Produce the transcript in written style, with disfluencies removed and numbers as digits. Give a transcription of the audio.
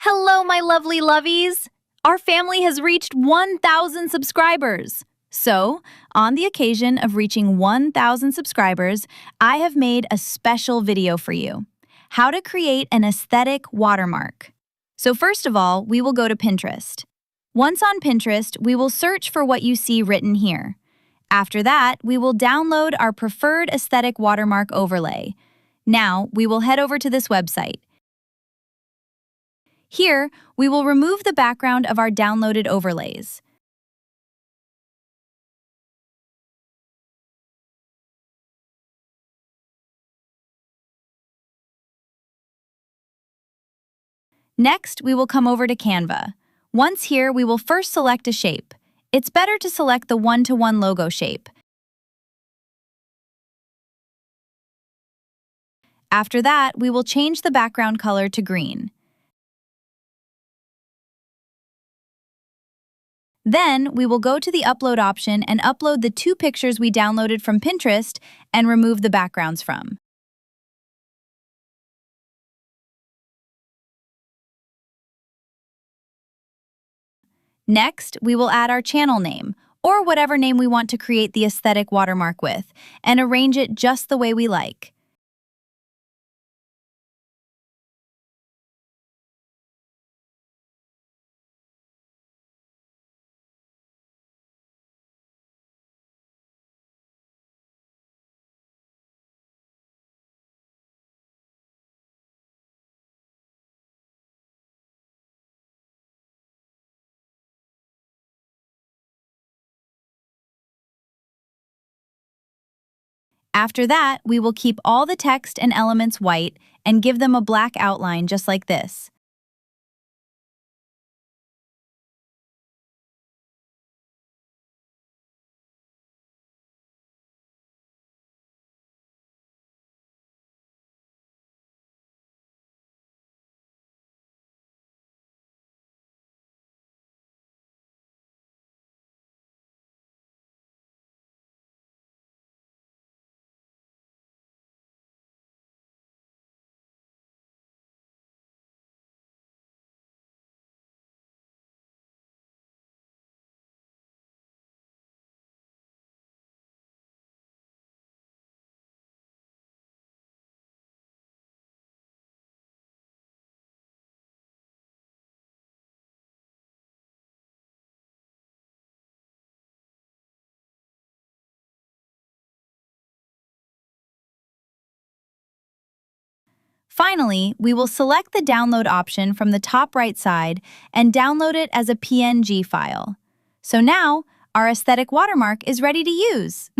Hello, my lovely lovies! Our family has reached 1,000 subscribers. So, on the occasion of reaching 1,000 subscribers, I have made a special video for you. How to create an aesthetic watermark. So first of all, we will go to Pinterest. Once on Pinterest, we will search for what you see written here. After that, we will download our preferred aesthetic watermark overlay. Now, we will head over to this website. Here, we will remove the background of our downloaded overlays. Next, we will come over to Canva. Once here, we will first select a shape. It's better to select the one-to-one logo shape. After that, we will change the background color to green. Then, we will go to the upload option and upload the 2 pictures we downloaded from Pinterest and remove the backgrounds from. Next, we will add our channel name, or whatever name we want to create the aesthetic watermark with, and arrange it just the way we like. After that, we will keep all the text and elements white and give them a black outline just like this. Finally, we will select the download option from the top right side and download it as a PNG file. So now, our aesthetic watermark is ready to use.